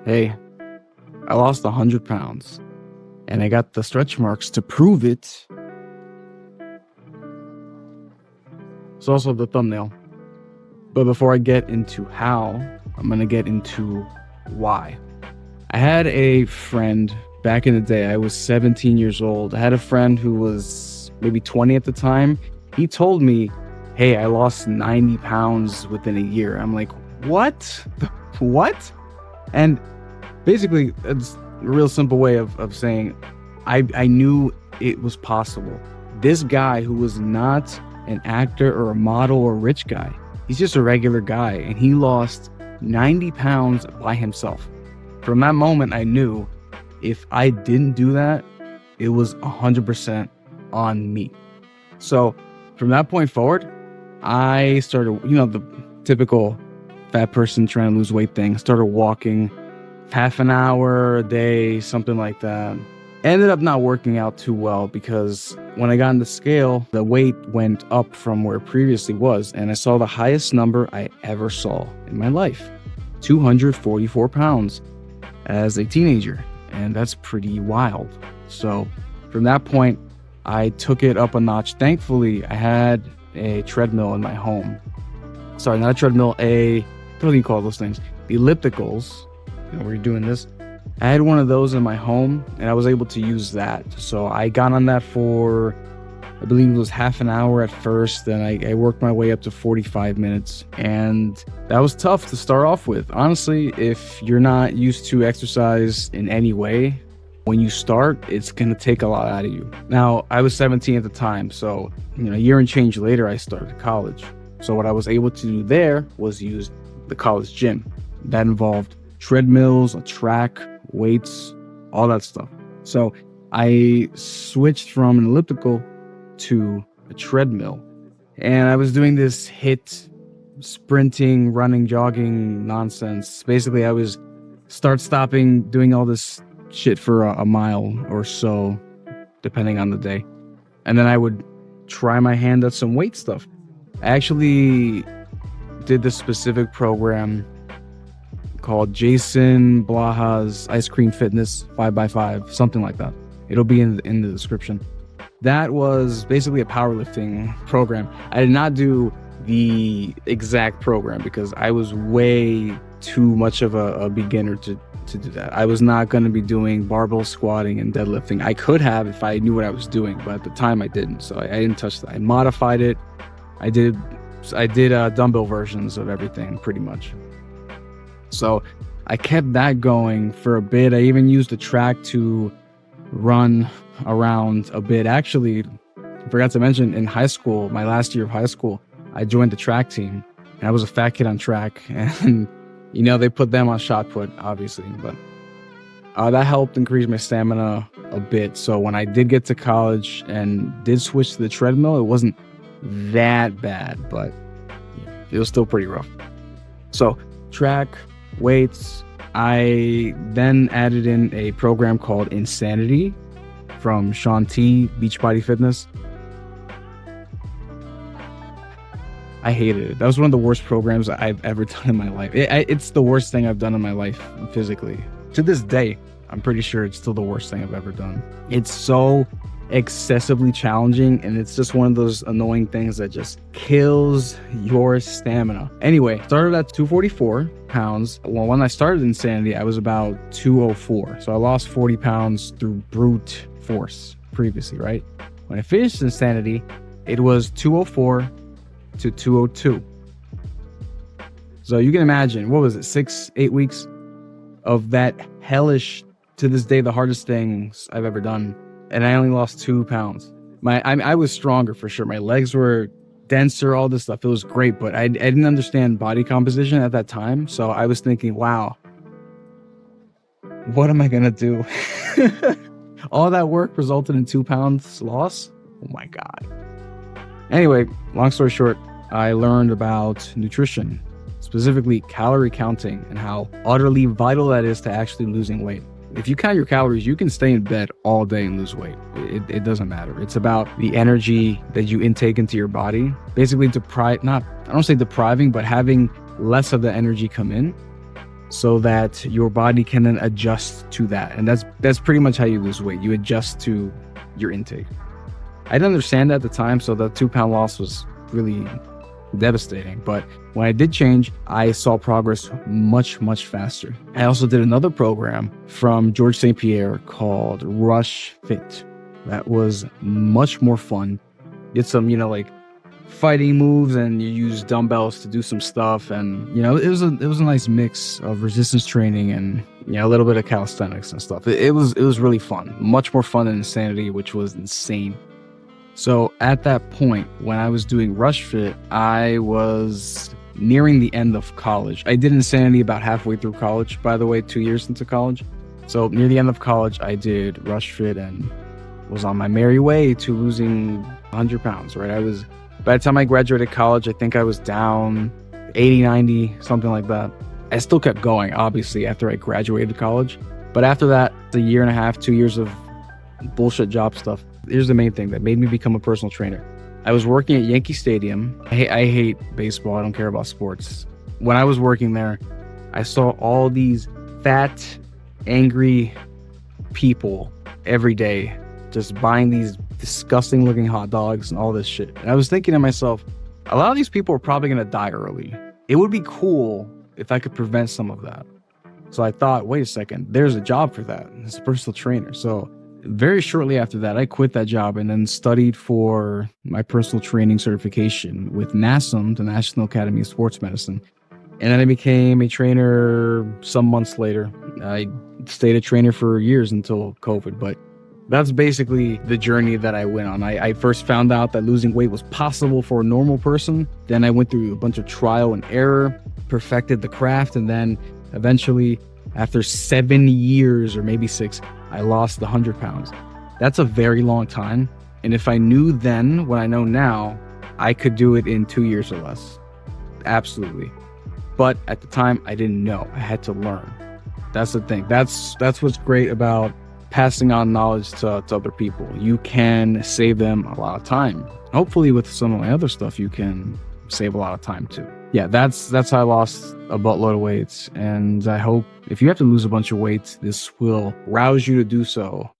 Hey, I lost 100 pounds and I got the stretch marks to prove it. It's also the thumbnail. But before I get into how, I'm going to get into why. I had a friend back in the day. I was 17 years old. I had a friend who was maybe 20 at the time. He told me, hey, I lost 90 pounds within a year. I'm like, what? What? And basically, it's a real simple way of saying I knew it was possible. This guy who was not an actor or a model or a rich guy, he's just a regular guy, and he lost 90 pounds by himself. From that moment, I knew if I didn't do that, it was 100% on me. So from that point forward, I started, the typical fat person trying to lose weight thing. Started walking half an hour a day, something like that. Ended up not working out too well because when I got on the scale, the weight went up from where it previously was. And I saw the highest number I ever saw in my life, 244 pounds as a teenager. And that's pretty wild. So from that point, I took it up a notch. Thankfully, I had a treadmill in my home. Sorry, not a treadmill, what do you call those things? The ellipticals, where you're doing this. I had one of those in my home, and I was able to use that. So I got on that for, I believe it was half an hour at first. Then I worked my way up to 45 minutes. And that was tough to start off with. Honestly, if you're not used to exercise in any way, when you start, it's going to take a lot out of you. Now, I was 17 at the time. So, a year and change later, I started college. So what I was able to do there was use the college gym. That involved treadmills, a track, weights, all that stuff. So I switched from an elliptical to a treadmill, and I was doing this HIIT sprinting, running, jogging nonsense. Basically, I was stopping, doing all this shit for a mile or so, depending on the day. And then I would try my hand at some weight stuff. I actually did this specific program called Jason Blaha's Ice Cream Fitness 5x5, something like that. It'll be in the description. That was basically a powerlifting program. I did not do the exact program because I was way too much of a beginner to do that. I was not going to be doing barbell squatting and deadlifting. I could have if I knew what I was doing, but at the time I didn't. So I didn't touch that. I modified it. I did dumbbell versions of everything pretty much. So I kept that going for a bit. I even used the track to run around a bit. Actually, I forgot to mention, in high school, my last year of high school, I joined the track team, and I was a fat kid on track. And, they put them on shot put, obviously. But that helped increase my stamina a bit. So when I did get to college and did switch to the treadmill, it wasn't that bad, but it was still pretty rough. So track, weights. I then added in a program called Insanity from Sean T, Beachbody Fitness. I hated it. That was one of the worst programs I've ever done in my life. It's the worst thing I've done in my life physically. To this day, I'm pretty sure it's still the worst thing I've ever done. It's so excessively challenging, and it's just one of those annoying things that just kills your stamina. Anyway, started at 244 pounds. Well, when I started Insanity, I was about 204. So I lost 40 pounds through brute force previously, right? When I finished Insanity, it was 204 to 202. So you can imagine, what was it, 6-8 weeks of that hellish, to this day, the hardest things I've ever done. And I only lost 2 pounds. I was stronger for sure. My legs were denser, all this stuff. It was great, but I didn't understand body composition at that time. So I was thinking, wow, what am I going to do? All that work resulted in 2 pounds loss? Oh my God. Anyway, long story short, I learned about nutrition, specifically calorie counting, and how utterly vital that is to actually losing weight. If you count your calories, you can stay in bed all day and lose weight. It doesn't matter. It's about the energy that you intake into your body. Basically I don't say depriving, but having less of the energy come in so that your body can then adjust to that. And that's pretty much how you lose weight. You adjust to your intake. I didn't understand that at the time, so the 2 pound loss was really devastating. But when I did change, I saw progress much, much faster. I also did another program from George St. Pierre called Rush Fit. That was much more fun. Did some, like fighting moves, and you use dumbbells to do some stuff. And, it was a nice mix of resistance training and, a little bit of calisthenics and stuff. It was really fun, much more fun than Insanity, which was insane. So at that point, when I was doing Rush Fit, I was nearing the end of college. I did Insanity about halfway through college, by the way, 2 years into college. So near the end of college, I did Rush Fit and was on my merry way to losing 100 pounds, right? By the time I graduated college, I think I was down 80, 90, something like that. I still kept going, obviously, after I graduated college. But after that, a year and a half, 2 years of bullshit job stuff. Here's the main thing that made me become a personal trainer. I was working at Yankee Stadium. I hate baseball. I don't care about sports. When I was working there, I saw all these fat, angry people every day just buying these disgusting looking hot dogs and all this shit. And I was thinking to myself, a lot of these people are probably going to die early. It would be cool if I could prevent some of that. So I thought, wait a second, there's a job for that as a personal trainer. So very shortly after that, I quit that job and then studied for my personal training certification with NASM, the National Academy of Sports Medicine. And then I became a trainer some months later. I stayed a trainer for years until COVID, but that's basically the journey that I went on. I first found out that losing weight was possible for a normal person. Then I went through a bunch of trial and error, perfected the craft, and then eventually, after 7 years or maybe 6, I lost the 100 pounds. That's a very long time. And if I knew then what I know now, I could do it in 2 years or less. Absolutely. But at the time, I didn't know. I had to learn. That's the thing. That's what's great about passing on knowledge to other people. You can save them a lot of time. Hopefully with some of my other stuff, you can save a lot of time too. Yeah, that's how I lost a buttload of weight. And I hope if you have to lose a bunch of weight, this will rouse you to do so